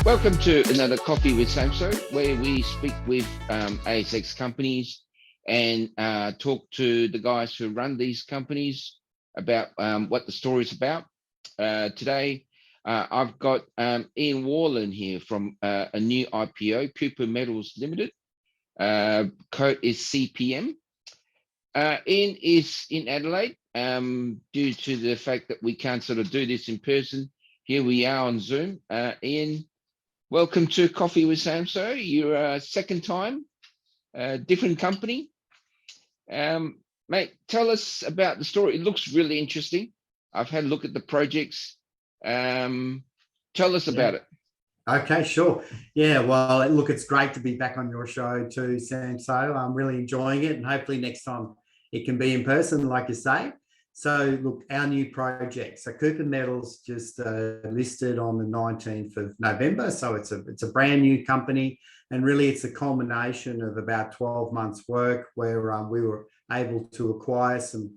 Welcome to another Coffee with Samso, where we speak with ASX companies and talk to the guys who run these companies about what the story is about. Today, I've got Ian Warland here from a new IPO, Cooper Metals Limited. Code is CPM. Ian is in Adelaide due to the fact that we can't sort of do this in person. Here we are on Zoom. Ian, welcome to Coffee with Samso. You're a second time, different company. Mate, tell us about the story. It looks really interesting. I've had a look at the projects. Tell us about it. Okay, sure. Yeah, well, look, it's great to be back on your show too, Samso. I'm really enjoying it, and hopefully next time it can be in person, like you say. So look, our new project. So Cooper Metals just listed on the 19th of November. So it's a brand new company, and really it's a culmination of about 12 months work where we were able to acquire some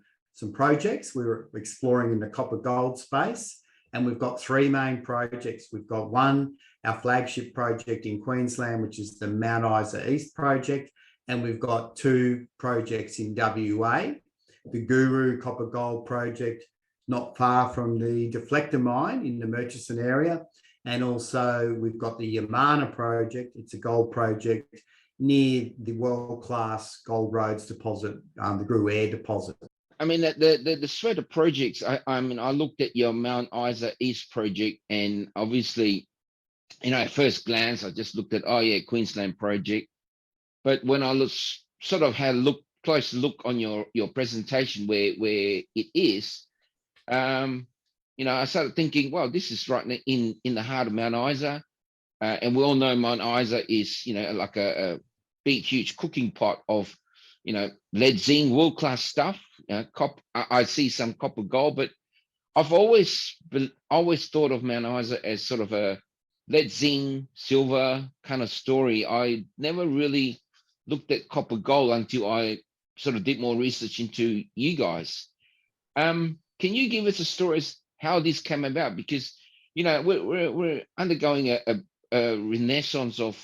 projects. We were exploring in the copper gold space, and we've got three main projects. We've got one, our flagship project in Queensland, which is the Mount Isa East project, and we've got two projects in WA. The Gooroo Copper Gold Project, not far from the Deflector mine in the Murchison area. And also we've got the Yarmana Project. It's a gold project near the world-class Gold Roads deposit, the Gooroo Air deposit. I mean, the suite of projects, I mean, I looked at your Mount Isa East project, and obviously, you know, at first glance, I just looked at, oh yeah, Queensland project. But when I sort of had a close look on your presentation where it is, you know, I started thinking, well, this is right in the heart of Mount Isa, and we all know Mount Isa is, you know, like a big, huge cooking pot of, you know, lead, zinc, world-class stuff. I see some copper gold, but I've always thought of Mount Isa as sort of a lead, zinc, silver kind of story. I never really looked at copper gold until I sort of did more research into you guys. Can you give us a story as how this came about? Because, you know, we're undergoing a renaissance of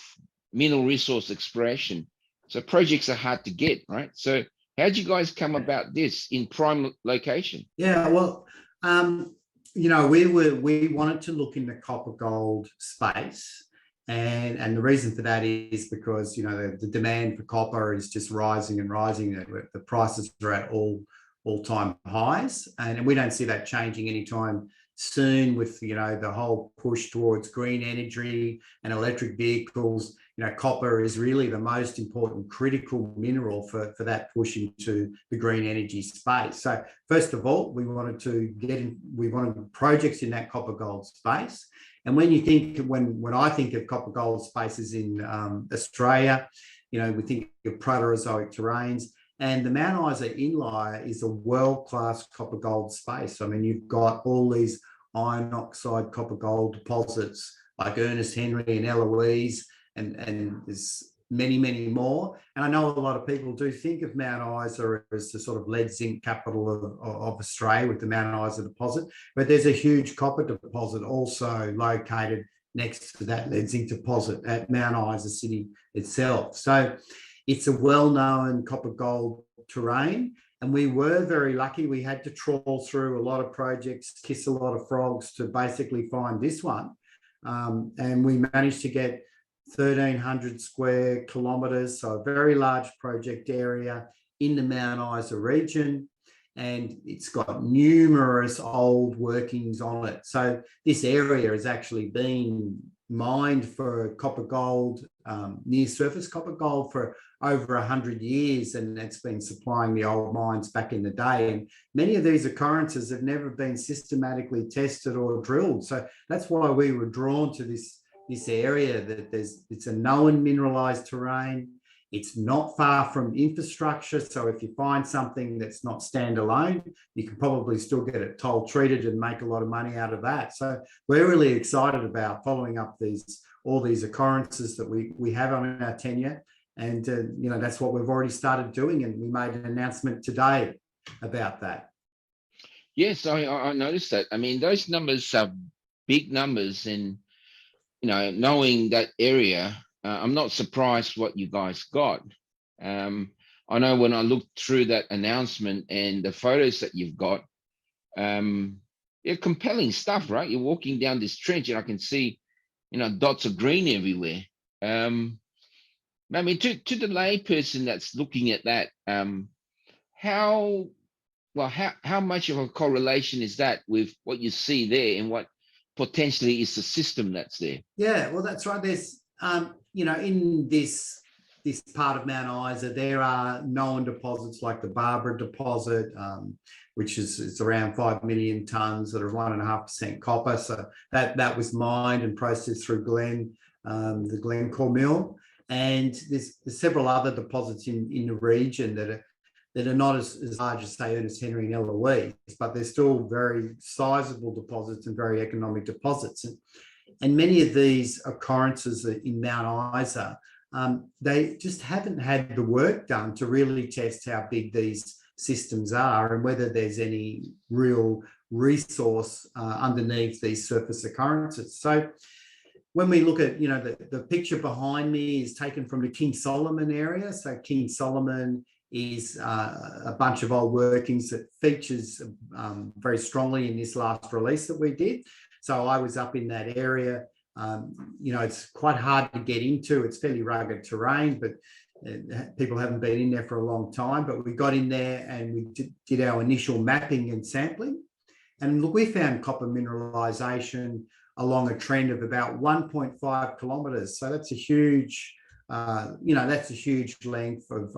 mineral resource exploration. So projects are hard to get, right? So how did you guys come about this in prime location? Yeah, well, you know, we wanted to look in the copper gold space. And the reason for that is because, you know, the demand for copper is just rising and rising. The prices are at all-time highs, and we don't see that changing anytime soon with, you know, the whole push towards green energy and electric vehicles. You know, copper is really the most important critical mineral for that push into the green energy space. So first of all, we wanted projects in that copper gold space. And when I think of copper gold spaces in Australia, you know, we think of Proterozoic terrains, and the Mount Isa Inlier is a world-class copper gold space. I mean, you've got all these iron oxide copper gold deposits like Ernest Henry and Eloise, and there's many, many more. And I know a lot of people do think of Mount Isa as the sort of lead zinc capital of Australia with the Mount Isa deposit, but there's a huge copper deposit also located next to that lead zinc deposit at Mount Isa City itself. So it's a well-known copper gold terrain, and we were very lucky. We had to trawl through a lot of projects, kiss a lot of frogs to basically find this one. And we managed to get 1,300 square kilometres, so a very large project area in the Mount Isa region, and it's got numerous old workings on it. So this area has actually been mined for copper gold, near surface copper gold, for over 100 years, and it's been supplying the old mines back in the day. And many of these occurrences have never been systematically tested or drilled. So that's why we were drawn to this area, that it's a known mineralized terrain. It's not far from infrastructure. So if you find something that's not standalone, you can probably still get it toll treated and make a lot of money out of that. So we're really excited about following up all these occurrences that we have on our tenure. And, you know, that's what we've already started doing. And we made an announcement today about that. Yes, I noticed that. I mean, those numbers are big numbers, and knowing that area, I'm not surprised what you guys got. I know when I looked through that announcement and the photos that you've got, they're compelling stuff, right? You're walking down this trench and I can see, dots of green everywhere. I mean, to the lay person that's looking at that, how much of a correlation is that with what you see there and what potentially is the system that's there? Yeah, well, that's right. There's, in this part of Mount Isa, there are known deposits like the Barbara deposit, which is around 5 million tonnes that are 1.5% copper. So that was mined and processed through the Glencore mill. And there's several other deposits in the region that are not as large as, say, Ernest Henry and Eloise, but they're still very sizable deposits and very economic deposits. And many of these occurrences in Mount Isa, they just haven't had the work done to really test how big these systems are and whether there's any real resource underneath these surface occurrences. So when we look at, the picture behind me is taken from the King Solomon area. So King Solomon is a bunch of old workings that features very strongly in this last release that we did. So I was up in that area. It's quite hard to get into. It's fairly rugged terrain, but people haven't been in there for a long time. But we got in there and we did our initial mapping and sampling. And look, we found copper mineralisation along a trend of about 1.5 kilometres. So that's a huge, that's a huge length of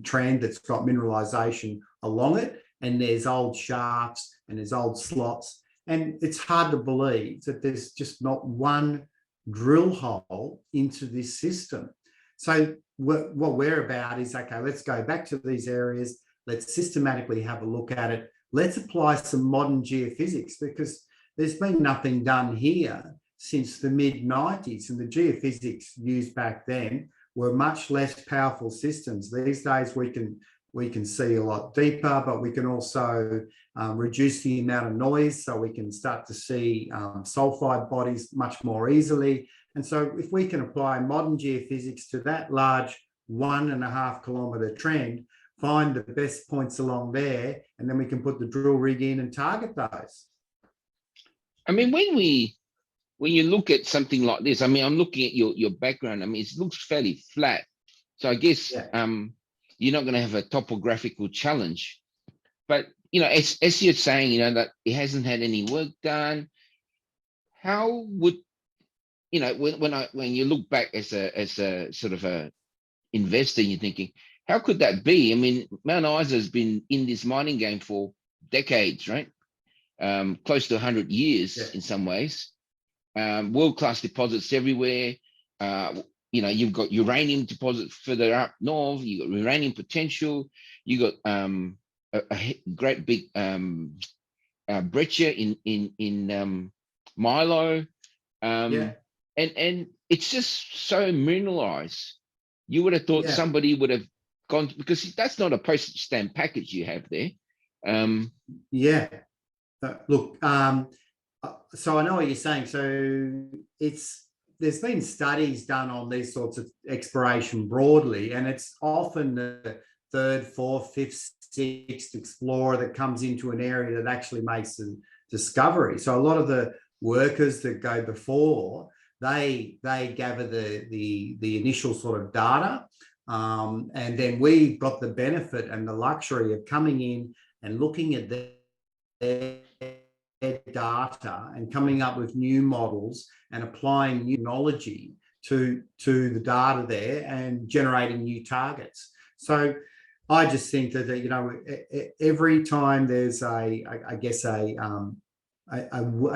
trend that's got mineralisation along it. And there's old shafts and there's old slots. And it's hard to believe that there's just not one drill hole into this system. So what we're about is, okay, let's go back to these areas. Let's systematically have a look at it. Let's apply some modern geophysics, because there's been nothing done here since the mid-90s. And the geophysics used back then were much less powerful systems. These days we can see a lot deeper, but we can also reduce the amount of noise, so we can start to see sulfide bodies much more easily. And so if we can apply modern geophysics to that large 1.5 kilometre trend, find the best points along there, and then we can put the drill rig in and target those. I mean, when you look at something like this, I mean, I'm looking at your background. I mean, it looks fairly flat. So I guess you're not going to have a topographical challenge. But, as you're saying, that it hasn't had any work done, how would, when you look back as a sort of a investor, you're thinking, how could that be? I mean, Mount Isa has been in this mining game for decades, right? Close to 100 years in some ways. World-class deposits everywhere. You've got uranium deposits further up north. You've got uranium potential. You've got a great big breccia in Milo. And it's just so mineralized. You would have thought somebody would have gone, because that's not a postage stamp package you have there. Look, so I know what you're saying. So there's been studies done on these sorts of exploration broadly, and it's often the third, fourth, fifth, sixth explorer that comes into an area that actually makes a discovery. So a lot of the workers that go before, they gather the initial sort of data, and then we've got the benefit and the luxury of coming in and looking at their data and coming up with new models and applying new technology to the data there and generating new targets. So I just think that every time there's a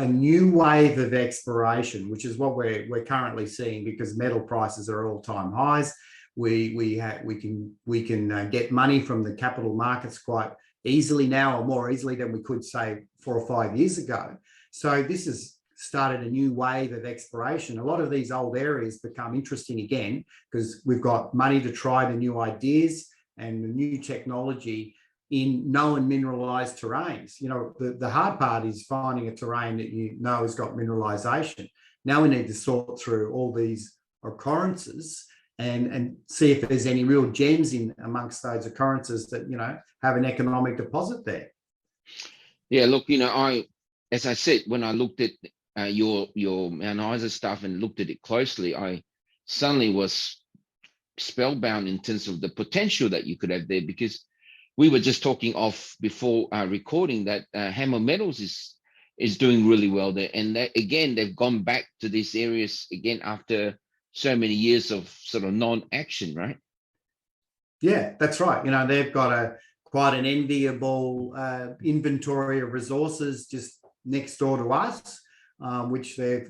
new wave of exploration, which is what we're currently seeing, because metal prices are all-time highs. We can get money from the capital markets quite easily now, or more easily than we could, say, 4 or 5 years ago. So this has started a new wave of exploration. A lot of these old areas become interesting again because we've got money to try the new ideas and the new technology in known mineralized terrains. The hard part is finding a terrain that has got mineralization. Now we need to sort through all these occurrences and see if there's any real gems in amongst those occurrences that, have an economic deposit there. Yeah, look, as I said, when I looked at your Mount Isa stuff and looked at it closely, I suddenly was spellbound in terms of the potential that you could have there, because we were just talking off before recording that Hammer Metals is doing really well there, and that again they've gone back to these areas again after so many years of sort of non-action, right? Yeah, that's right. They've got quite an enviable inventory of resources just next door to us, which they've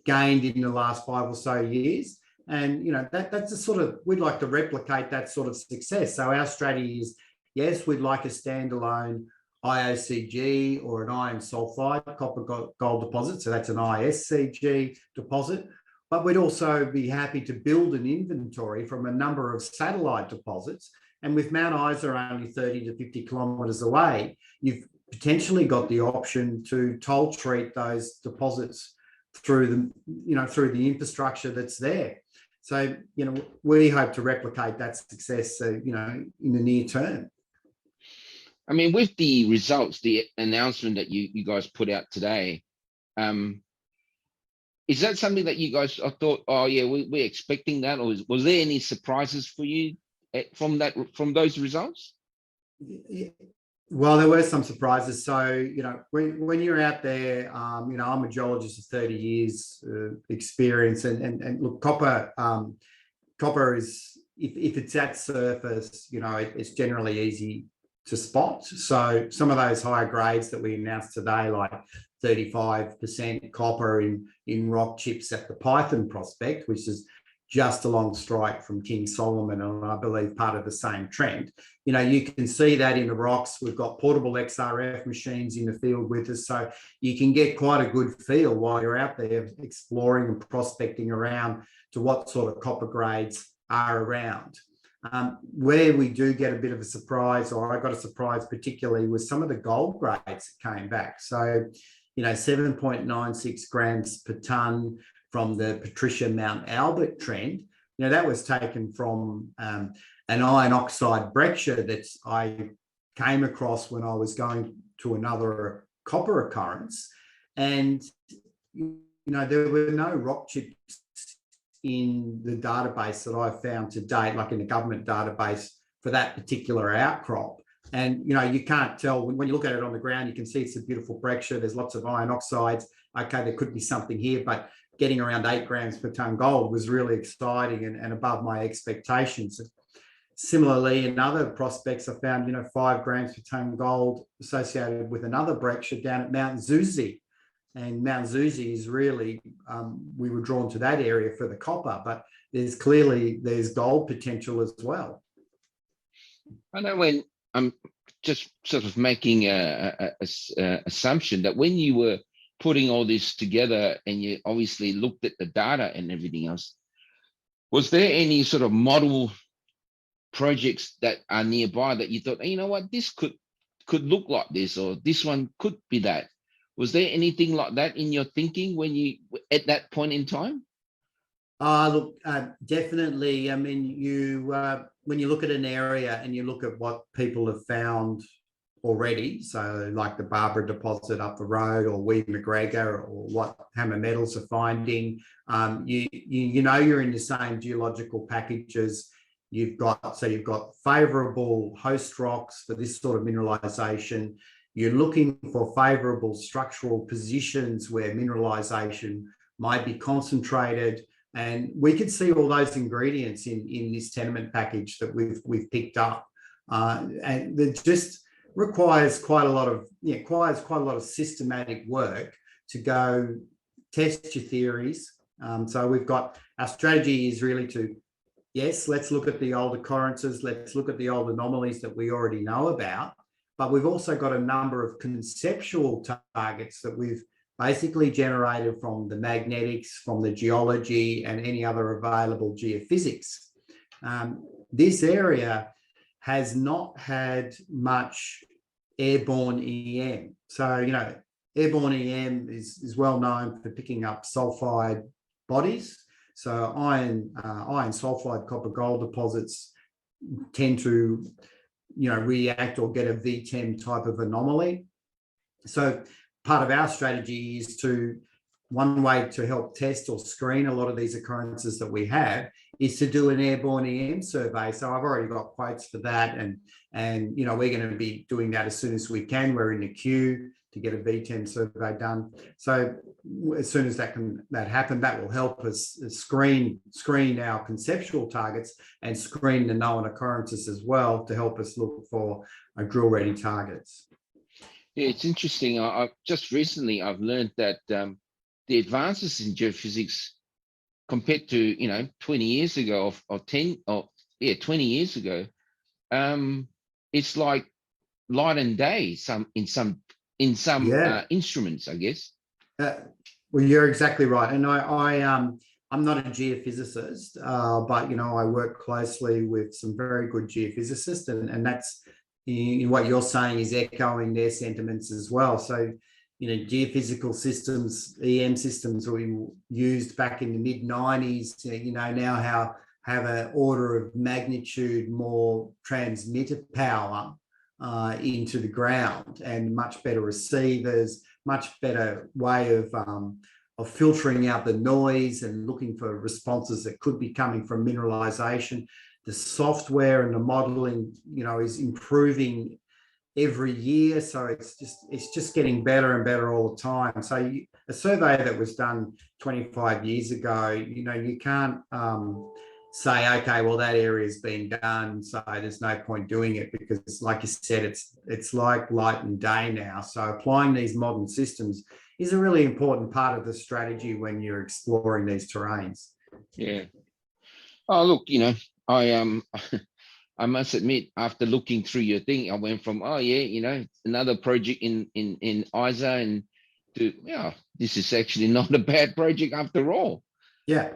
gained in the last 5 or so years. And that's a sort of, we'd like to replicate that sort of success. So our strategy is, yes, we'd like a standalone IOCG or an iron sulfide copper gold deposit. So that's an ISCG deposit. But we'd also be happy to build an inventory from a number of satellite deposits. And with Mount Isa only 30 to 50 kilometres away, you've potentially got the option to toll treat those deposits through the infrastructure that's there. So, we hope to replicate that success, in the near term. I mean, with the results, the announcement that you guys put out today, is that something that you guys thought, oh yeah, we're expecting that, or was there any surprises for you from those results? Well, there were some surprises. So, when you're out there, I'm a geologist of 30 years experience, and look, copper is, if it's at surface, it's generally easy to spot. So some of those higher grades that we announced today, like 35% copper in rock chips at the Python prospect, which is just along strike from King Solomon, and I believe part of the same trend. You can see that in the rocks. We've got portable XRF machines in the field with us, so you can get quite a good feel while you're out there exploring and prospecting around to what sort of copper grades are around. Where we do get a bit of a surprise, or I got a surprise particularly, was some of the gold grades that came back. So, 7.96 grams per tonne from the Patricia Mount Albert trend. That was taken from an iron oxide breccia that I came across when I was going to another copper occurrence. And, there were no rock chips in the database that I found to date, like in the government database for that particular outcrop. And, you can't tell, when you look at it on the ground, you can see it's a beautiful breccia. There's lots of iron oxides. Okay, there could be something here, but getting around 8 grams per tonne gold was really exciting and above my expectations. Similarly, in other prospects, I found, 5 grams per tonne gold associated with another breccia down at Mount Zuzi. And Mount Zuzi is really, we were drawn to that area for the copper, but there's gold potential as well. I know, when I'm just sort of making a assumption that when you were putting all this together and you obviously looked at the data and everything else, was there any sort of model projects that are nearby that you thought, you know what, this could look like this, or this one could be that? Was there anything like that in your thinking when you, at that point in time? Look, definitely. I mean, when you look at an area and you look at what people have found already, so like the Barbara deposit up the road, or Weed McGregor, or what Hammer Metals are finding, you're in the same geological packages. You've got favourable host rocks for this sort of mineralisation. You're looking for favourable structural positions where mineralisation might be concentrated. And we could see all those ingredients in this tenement package that we've picked up. And it just requires quite a lot of systematic work to go test your theories. So we've got, our strategy is really to, yes, let's look at the old occurrences, let's look at the old anomalies that we already know about. But we've also got a number of conceptual targets that we've basically generated from the magnetics, from the geology, and any other available geophysics. This area has not had much airborne EM. So, airborne EM is well known for picking up sulfide bodies. So iron sulfide copper gold deposits tend to, react or get a V10 type of anomaly. So part of our strategy is one way to help test or screen a lot of these occurrences that we have is to do an airborne EM survey. So I've already got quotes for that, and we're going to be doing that as soon as we can. We're in the queue to get a V10 survey done. So as soon as that happen, that will help us screen our conceptual targets and screen the known occurrences as well to help us look for drill ready targets. Yeah, it's interesting. I just recently I've learned that the advances in geophysics compared to 20 years ago or 20 years ago, it's like light and day in some instruments, I guess. Well, you're exactly right, and I'm not a geophysicist, but I work closely with some very good geophysicists, and that's what you're saying is echoing their sentiments as well. So, geophysical systems, EM systems we used back in the mid-90s, now have an order of magnitude more transmitter power into the ground, and much better receivers, much better way of filtering out the noise and looking for responses that could be coming from mineralisation. The software and the modelling, is improving every year, so it's just getting better and better all the time. So a survey that was done 25 years ago, you can't say, okay, well, that area's been done, so there's no point doing it, because like you said, it's like light and day now. So applying these modern systems is a really important part of the strategy when you're exploring these terrains. Yeah. Oh, look, I must admit, after looking through your thing, I went from, another project in ISA, and to, this is actually not a bad project after all. Yeah.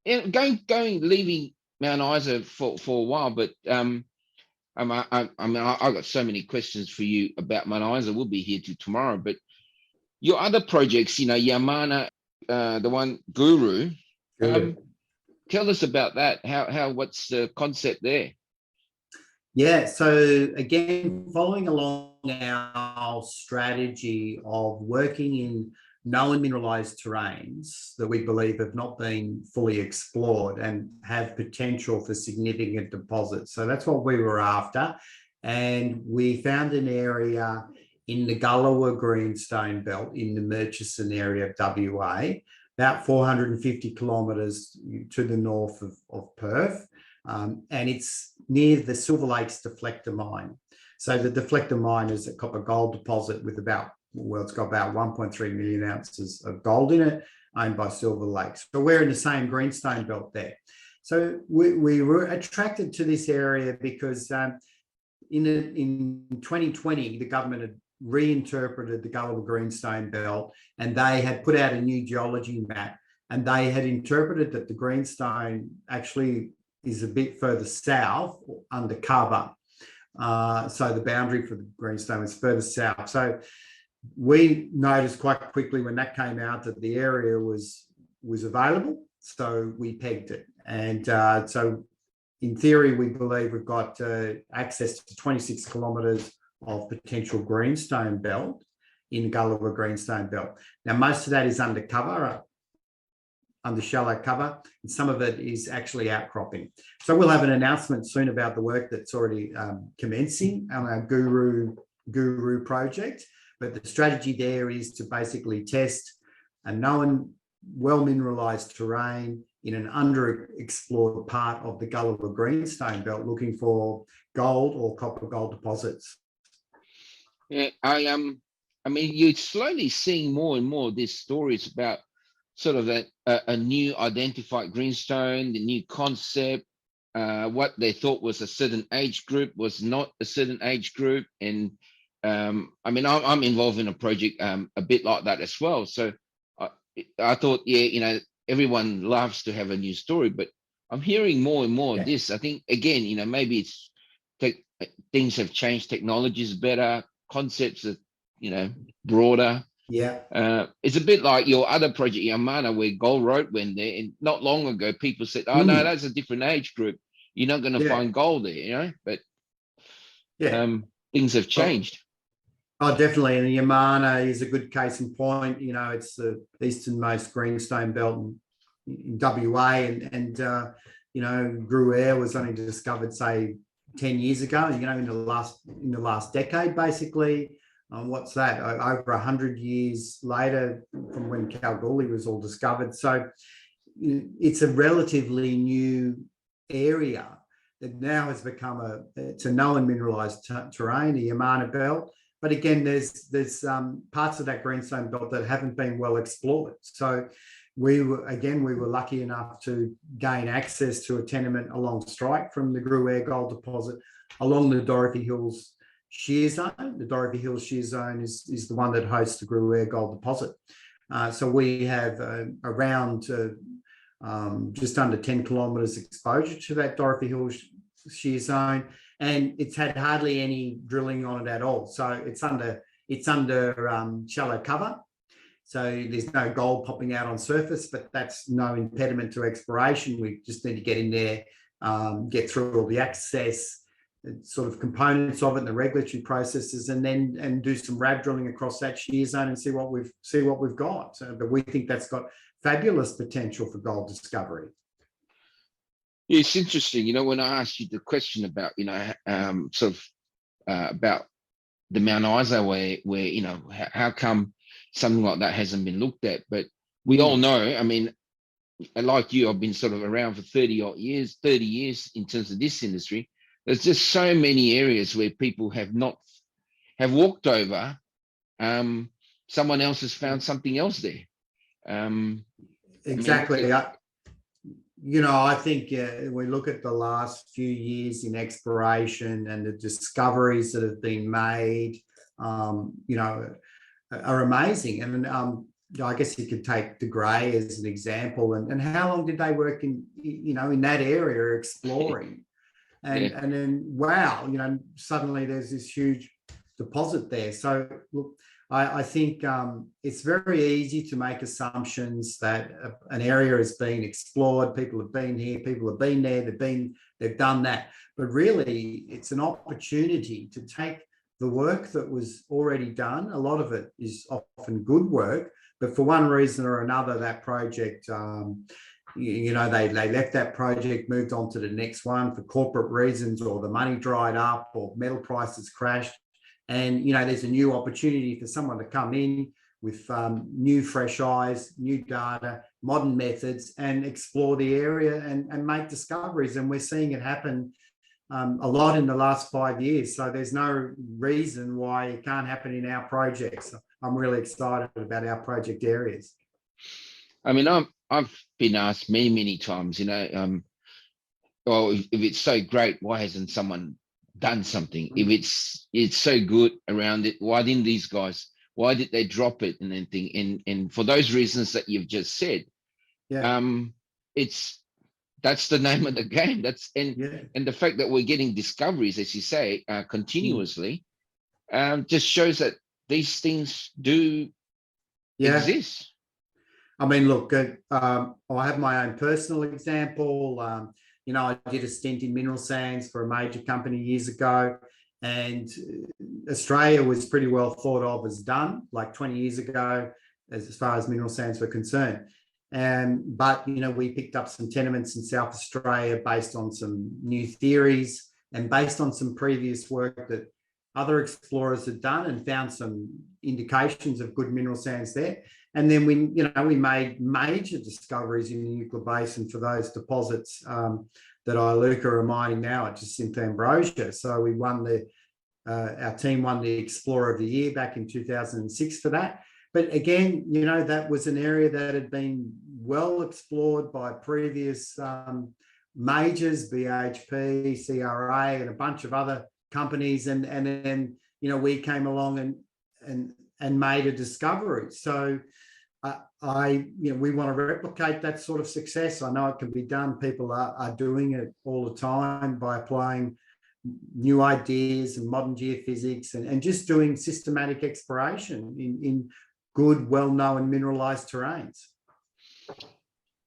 Leaving Mount Isa for a while, but I got so many questions for you about Mount Isa. We'll be here till tomorrow, but your other projects, Yarmana, the one Gooroo. Tell us about that. What's the concept there? Yeah, so again, following along our strategy of working in known mineralized terrains that we believe have not been fully explored and have potential for significant deposits. So that's what we were after. And we found an area in the Gulliver Greenstone Belt in the Murchison area of WA, about 450 kilometres to the north of Perth. And it's near the Silver Lakes Deflector Mine. So the Deflector Mine is a copper gold deposit with it's got about 1.3 million ounces of gold in it, owned by Silver Lakes. So we're in the same greenstone belt there. So we were attracted to this area because in 2020, the government had reinterpreted the Gulliver Greenstone Belt, and they had put out a new geology map, and they had interpreted that the greenstone actually is a bit further south undercover. So the boundary for the greenstone is further south. So we noticed quite quickly when that came out that the area was available. So we pegged it. And so in theory, we believe we've got access to 26 kilometres of potential greenstone belt in Gulliver Greenstone Belt. Now, most of that is under cover, under shallow cover, and some of it is actually outcropping. So we'll have an announcement soon about the work that's already commencing on our Gooroo Project. But the strategy there is to basically test a known, well-mineralised terrain in an underexplored part of the Gulliver Greenstone Belt, looking for gold or copper gold deposits. Yeah, you're slowly seeing more and more of these stories about sort of a new identified greenstone, the new concept, what they thought was a certain age group was not a certain age group. And I'm involved in a project a bit like that as well. So I thought, everyone loves to have a new story, but I'm hearing more and more of this. I think, again, maybe it's things have changed, technology is better, concepts broader. Yeah. It's a bit like your other project, Yarmana, where Gold Road went there. And not long ago, people said, "Oh no, that's a different age group. You're not going to find gold there," But things have changed. Oh, definitely. And Yarmana is a good case in point. It's the easternmost greenstone belt in WA, and Gruyere was only discovered, say, 10 years ago. In the last decade, basically. What's that? Over 100 years later from when Kalgoorlie was all discovered. So it's a relatively new area that now has become it's a known mineralized terrain, the Yarmana belt. But again, there's parts of that greenstone belt that haven't been well explored. So we were lucky enough to gain access to a tenement along strike from the Gruyere gold deposit along the Dorothy Hills shear zone. The Dorothy Hills shear zone is the one that hosts the Gruyere gold deposit. So we have around just under 10 kilometres exposure to that Dorothy Hills shear zone, and it's had hardly any drilling on it at all. So it's under shallow cover. So there's no gold popping out on surface, but that's no impediment to exploration. We just need to get in there, get through all the access sort of components of it and the regulatory processes, and do some RAB drilling across that shear zone and see what we've got. But we think that's got fabulous potential for gold discovery. Yeah, it's interesting. When I asked you the question about, about the Mount Isa, where how come something like that hasn't been looked at? But we all know, I mean, like you, I've been sort of around for 30 years in terms of this industry. There's just so many areas where people have walked over. Someone else has found something else there. Exactly. I think we look at the last few years in exploration and the discoveries that have been made, are amazing. And I guess you could take De Grey as an example. And how long did they work in that area exploring? And then, wow, suddenly there's this huge deposit there. So look, I think it's very easy to make assumptions that an area is being explored. People have been here, people have been there, they've done that. But really, it's an opportunity to take the work that was already done. A lot of it is often good work, but for one reason or another, that project, they left that project, moved on to the next one for corporate reasons, or the money dried up, or metal prices crashed. And, there's a new opportunity for someone to come in with new fresh eyes, new data, modern methods, and explore the area and make discoveries. And we're seeing it happen a lot in the last 5 years. So there's no reason why it can't happen in our projects. I'm really excited about our project areas. I mean, I've been asked many, many times, well, if it's so great, why hasn't someone done something? If it's so good around it, why didn't these guys, why did they drop it and anything? And for those reasons that you've just said, that's the name of the game. And the fact that we're getting discoveries, as you say, continuously, just shows that these things do exist. I mean, look, I have my own personal example. I did a stint in mineral sands for a major company years ago, and Australia was pretty well thought of as done, like 20 years ago, as far as mineral sands were concerned. But we picked up some tenements in South Australia based on some new theories and based on some previous work that other explorers had done, and found some indications of good mineral sands there. And then we made major discoveries in the Euclid Basin for those deposits that Iluka are mining now at Jacinth Ambrosia. So we won our team won the Explorer of the Year back in 2006 for that. But again, that was an area that had been well explored by previous majors, BHP, CRA, and a bunch of other companies. And then, we came along and made a discovery. So we want to replicate that sort of success. I know it can be done. People are doing it all the time by applying new ideas and modern geophysics, and just doing systematic exploration in good, well-known mineralized terrains.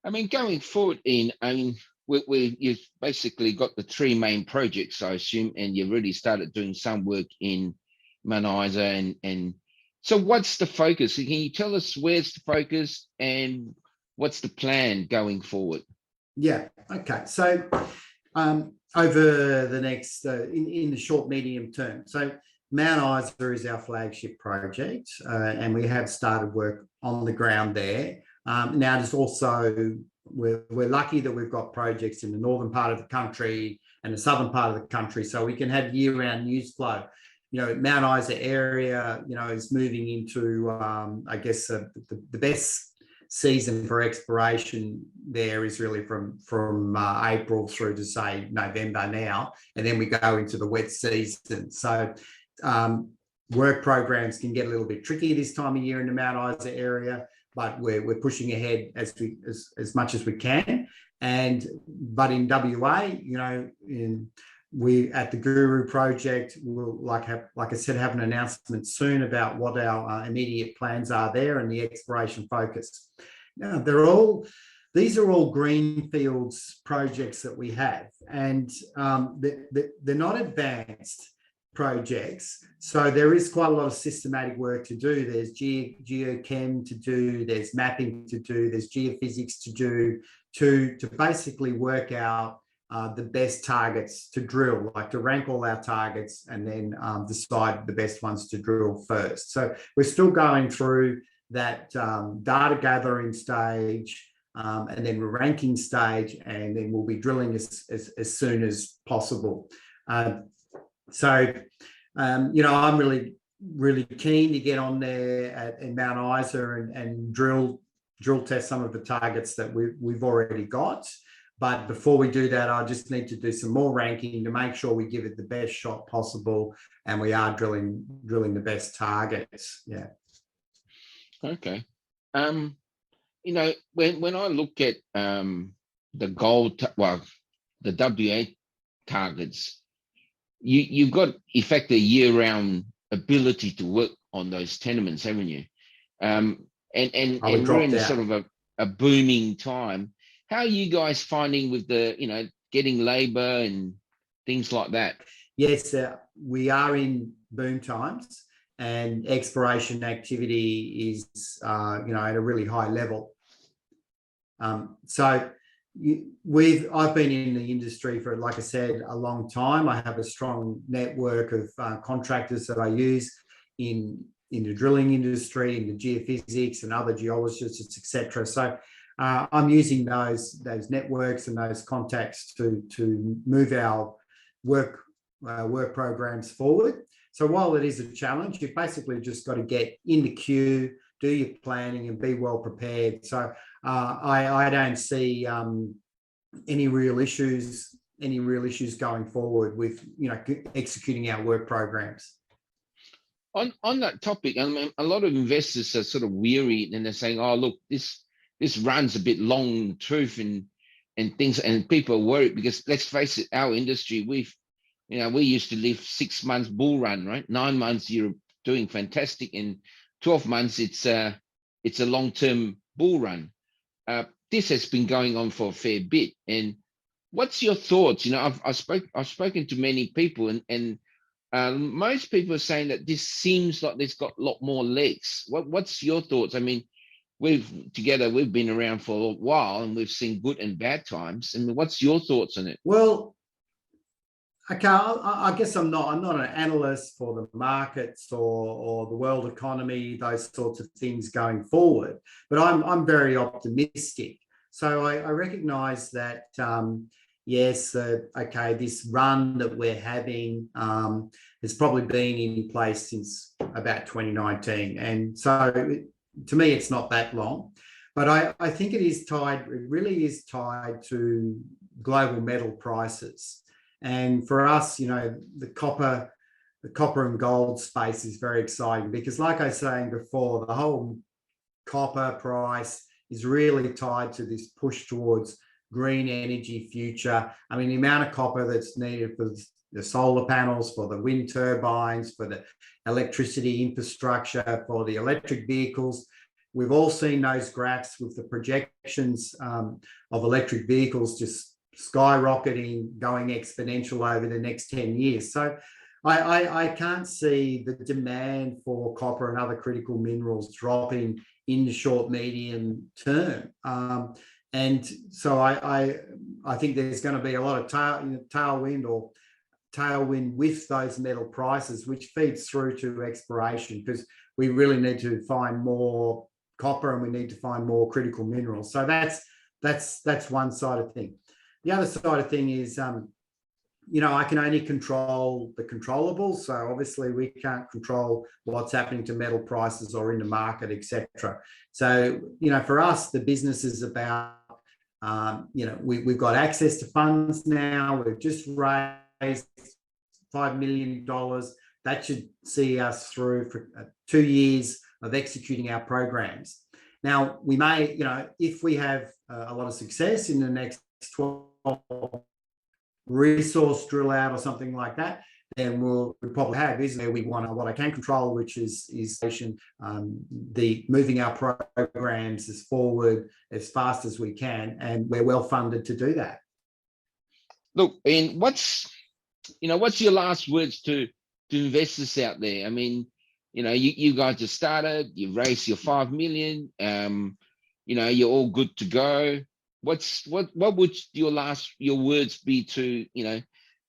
I mean, going forward, Ian, I mean, you've basically got the three main projects, I assume, and you've already started doing some work in Mount Isa. And so what's the focus? Can you tell us where's the focus and what's the plan going forward? Yeah, okay. So over the next, in the short, medium term. So Mount Isa is our flagship project, and we have started work on the ground there. Now, there's also, we're lucky that we've got projects in the northern part of the country and the southern part of the country, so we can have year-round news flow. You know, Mount Isa area, you know, is moving into, I guess, the best season for exploration there is really from April through to, say, November now, and then we go into the wet season. So work programs can get a little bit tricky this time of year in the Mount Isa area, but we're pushing ahead as much as we can. But in WA, you know, we at the Gooroo Project will, like I said, have an announcement soon about what our immediate plans are there and the exploration focus. Now, these are all greenfields projects that we have, and they're not advanced projects, so there is quite a lot of systematic work to do. There's geochem to do, there's mapping to do, there's geophysics to do, to basically work out the best targets to drill, like to rank all our targets and then decide the best ones to drill first. So we're still going through that data gathering stage, and then ranking stage, and then we'll be drilling as soon as possible. So, you know, I'm really keen to get on there in Mount Isa and drill test some of the targets that we've already got. But before we do that, I just need to do some more ranking to make sure we give it the best shot possible, and we are drilling the best targets. Yeah. Okay. You know, when I look at the gold, the WA targets, you've got effectively year-round ability to work on those tenements, haven't you? And we're in sort of a booming time. How are you guys finding with the, you know, getting labour and things like that? Yes, we are in boom times, and exploration activity is, you know, at a really high level. So I've been in the industry for, like I said, a long time. I have a strong network of contractors that I use in the drilling industry, in the geophysics and other geologists, etc. So I'm using those networks and those contacts to move our work programs forward. So while it is a challenge, you've basically just got to get in the queue, do your planning, and be well prepared. So I don't see any real issues going forward with, you know, executing our work programs. On that topic, I mean, a lot of investors are sort of weary, and they're saying, "Oh, look, this runs a bit long in truth," and things, and people are worried because, let's face it, our industry, we used to live 6 months bull run, right? 9 months you're doing fantastic, and 12 months it's a long-term bull run. This has been going on for a fair bit. And what's your thoughts? You know, I've spoken to many people, and most people are saying that this seems like there's got a lot more legs. What's your thoughts? I mean, we've been around for a while, and we've seen good and bad times. And what's your thoughts on it? Well, okay, I guess I'm not an analyst for the markets or the world economy, those sorts of things going forward, but I'm very optimistic. So I recognise that, yes, okay, this run that we're having has probably been in place since about 2019, and so to me it's not that long, but I think it really is tied to global metal prices. And for us, you know, the copper and gold space is very exciting because, like I was saying before, the whole copper price is really tied to this push towards green energy future. I mean, the amount of copper that's needed the solar panels, for the wind turbines, for the electricity infrastructure, for the electric vehicles. We've all seen those graphs with the projections of electric vehicles just skyrocketing, going exponential over the next 10 years. So I can't see the demand for copper and other critical minerals dropping in the short, medium term. And so I think there's going to be a lot of tailwind with those metal prices, which feeds through to exploration, because we really need to find more copper and we need to find more critical minerals. So that's one side of thing. The other side of thing is, I can only control the controllables. So obviously we can't control what's happening to metal prices or in the market, etc. So, for us, the business is about, we've got access to funds now. We've just raised $5 million. That should see us through for 2 years of executing our programs. Now, we may, if we have a lot of success in the next 12 resource drill out or something like that, then we'll probably have is where we want what I can control, which is the moving our programs as forward as fast as we can, and we're well funded to do that. Look, and what's your last words to investors out there? I mean, you guys just started, you raised your 5 million, you're all good to go. What would your words be to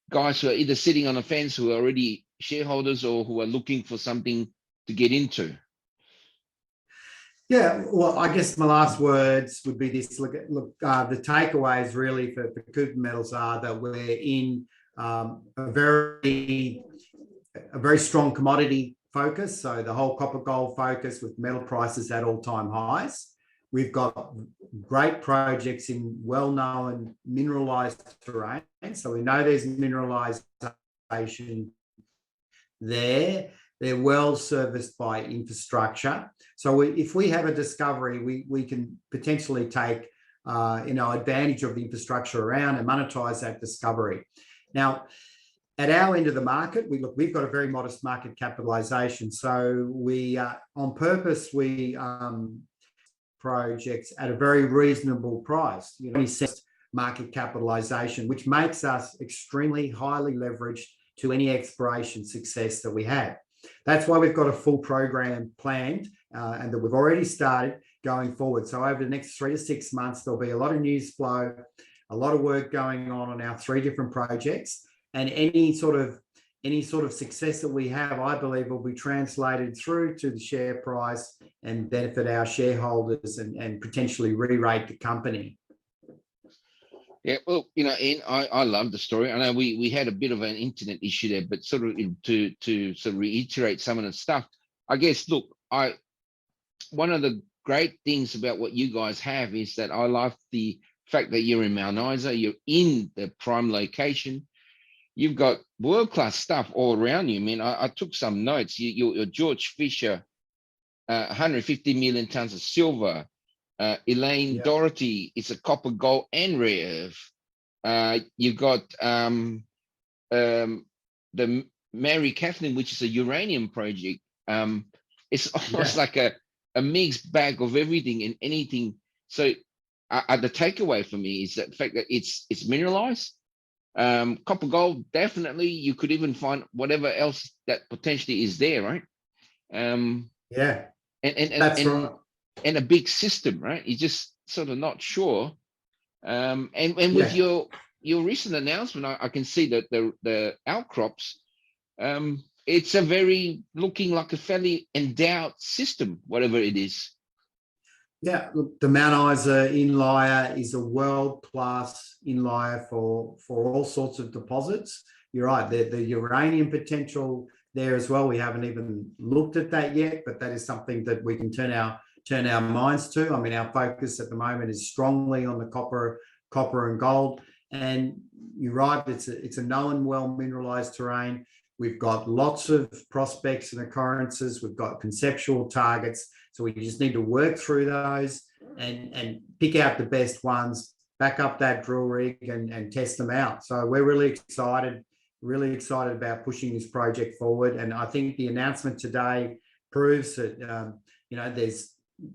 guys who are either sitting on a fence, who are already shareholders, or who are looking for something to get into? Yeah, well, I guess my last words would be this: look, the takeaways really for Cooper Metals are that we're in a very strong commodity focus. So the whole copper gold focus, with metal prices at all-time highs. We've got great projects in well-known mineralized terrain. So we know there's mineralization there. They're well serviced by infrastructure. So if we have a discovery, we can potentially take advantage of the infrastructure around and monetize that discovery. Now, at our end of the market, we've got a very modest market capitalization. So we on purpose, projects at a very reasonable price, market capitalization, which makes us extremely highly leveraged to any exploration success that we have. That's why we've got a full program planned and that we've already started going forward. So over the next 3 to 6 months, there'll be a lot of news flow, a lot of work going on our 3 different projects, and any sort of success that we have, I believe, will be translated through to the share price and benefit our shareholders and potentially re-rate the company. Yeah, well, Ian, I love the story. I know we had a bit of an internet issue there, but sort of to sort of reiterate some of the stuff, I guess, look, one of the great things about what you guys have is that I like the fact that you're in Mount Isa, you're in the prime location. You've got world-class stuff all around you. I mean, I took some notes. Your George Fisher, 150 million tons of silver. Elaine Doherty, it's a copper, gold, and rare earth. You've got the Mary Kathleen, which is a uranium project. It's almost like a mixed bag of everything and anything. So the takeaway for me is that the fact that it's mineralized. Copper, gold, definitely. You could even find whatever else that potentially is there, right? And that's right. And a big system, right? You're just sort of not sure. With your recent announcement, I can see that the outcrops, it's a very looking like a fairly endowed system, whatever it is. Yeah, look, the Mount Isa Inlier is a world-class inlier for all sorts of deposits. You're right, the uranium potential there as well. We haven't even looked at that yet, but that is something that we can turn our minds to. I mean, our focus at the moment is strongly on the copper and gold. And you're right, it's a known, well mineralized terrain. We've got lots of prospects and occurrences. We've got conceptual targets. So we just need to work through those and pick out the best ones, back up that drill rig and test them out. So we're really excited really excited about pushing this project forward. And I think the announcement today proves that,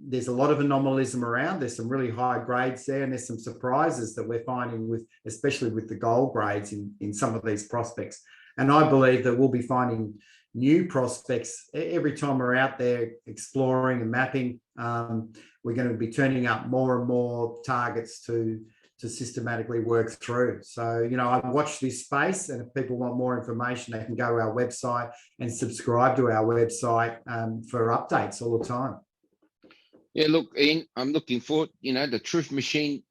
there's a lot of anomalism around. There's some really high grades there, and there's some surprises that we're finding especially with the gold grades in some of these prospects. And I believe that we'll be finding new prospects every time we're out there exploring and mapping. We're going to be turning up more and more targets to systematically work through. So, I watch this space, and if people want more information, they can go to our website and subscribe to our website for updates all the time. Yeah, look, Ian, I'm looking forward. The Truth Machine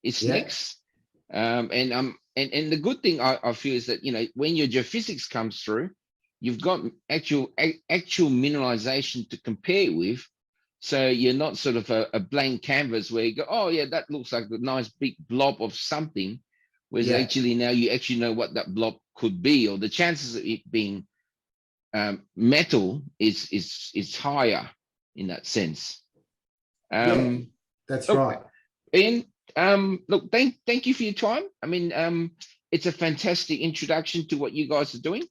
is next, and the good thing I feel is that when your geophysics comes through, you've got actual mineralization to compare with, so you're not sort of a blank canvas where you go, oh yeah, that looks like a nice big blob of something, whereas actually now you actually know what that blob could be, or the chances of it being metal is higher in that sense. That's right. Ian, look, thank you for your time. I mean, it's a fantastic introduction to what you guys are doing.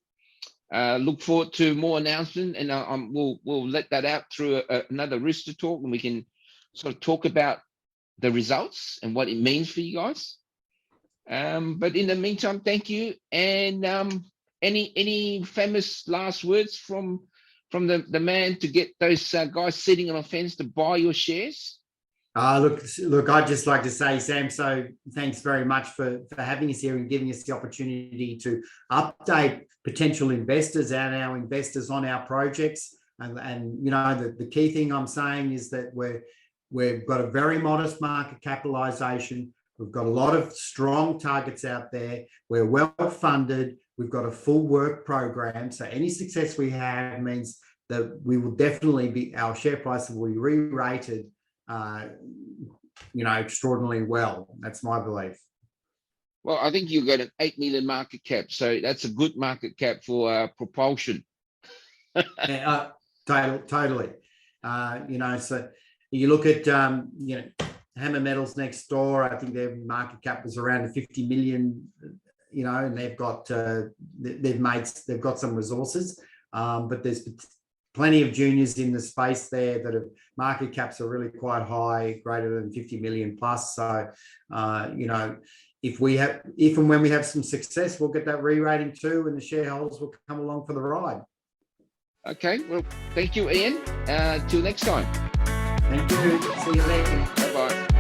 Look forward to more announcements, and we'll let that out through another Rooster Talk, and we can sort of talk about the results and what it means for you guys. But in the meantime, thank you. And any famous last words from the man to get those guys sitting on a fence to buy your shares? Look, I'd just like to say, Samso, thanks very much for having us here and giving us the opportunity to update potential investors and our investors on our projects. And the key thing I'm saying is that we've got a very modest market capitalization. We've got a lot of strong targets out there. We're well funded. We've got a full work program. So any success we have means that we will definitely our share price will be re-rated extraordinarily well. That's my belief. Well, I think you got an 8 million market cap, so that's a good market cap for propulsion. Totally. So you look at Hammer Metals next door. I think their market cap was around 50 million. And they've got some resources, but there's plenty of juniors in the space there that have market caps are really quite high, greater than 50 million plus. So, if and when we have some success, we'll get that re-rating too, and the shareholders will come along for the ride. Okay, well, thank you, Ian. Till next time. Thank you. See you later. Bye-bye.